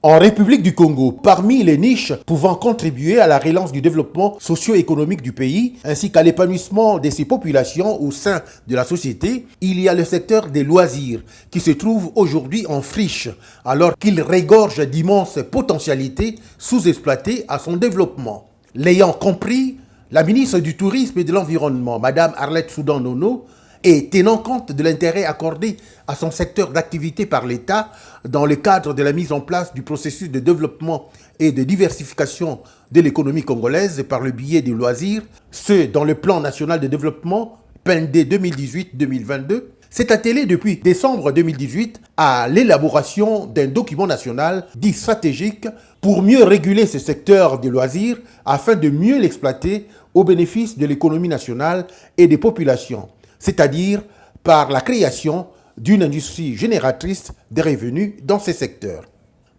En République du Congo, parmi les niches pouvant contribuer à la relance du développement socio-économique du pays, ainsi qu'à l'épanouissement de ses populations au sein de la société, il y a le secteur des loisirs, qui se trouve aujourd'hui en friche, alors qu'il régorge d'immenses potentialités sous-exploitées à son développement. L'ayant compris, la ministre du Tourisme et de l'Environnement, Mme Arlette Soudan-Nono, et tenant compte de l'intérêt accordé à son secteur d'activité par l'État dans le cadre de la mise en place du processus de développement et de diversification de l'économie congolaise par le biais des loisirs, ce dans le plan national de développement PND 2018-2022, s'est attelé depuis décembre 2018 à l'élaboration d'un document national dit stratégique pour mieux réguler ce secteur des loisirs afin de mieux l'exploiter au bénéfice de l'économie nationale et des populations, c'est-à-dire par la création d'une industrie génératrice de revenus dans ces secteurs.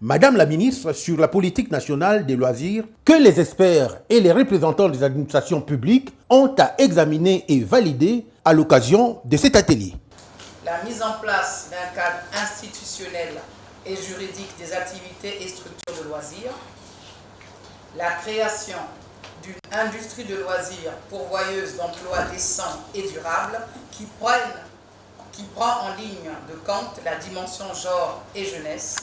Madame la ministre, sur la politique nationale des loisirs, que les experts et les représentants des administrations publiques ont à examiner et valider à l'occasion de cet atelier. La mise en place d'un cadre institutionnel et juridique des activités et structures de loisirs, la création d'une industrie de loisirs pourvoyeuse d'emplois décents et durables qui prend en ligne de compte la dimension genre et jeunesse,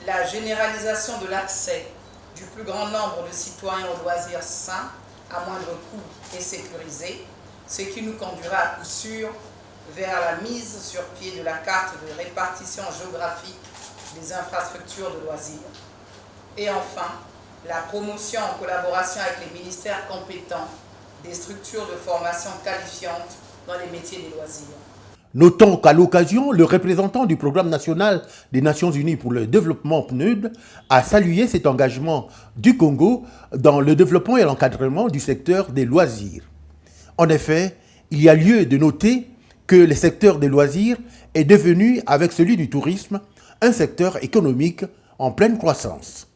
la généralisation de l'accès du plus grand nombre de citoyens aux loisirs sains à moindre coût et sécurisés, ce qui nous conduira à coup sûr vers la mise sur pied de la carte de répartition géographique des infrastructures de loisirs. Et enfin, la promotion en collaboration avec les ministères compétents des structures de formation qualifiantes dans les métiers des loisirs. Notons qu'à l'occasion, le représentant du Programme national des Nations Unies pour le développement PNUD a salué cet engagement du Congo dans le développement et l'encadrement du secteur des loisirs. En effet, il y a lieu de noter que le secteur des loisirs est devenu, avec celui du tourisme, un secteur économique en pleine croissance.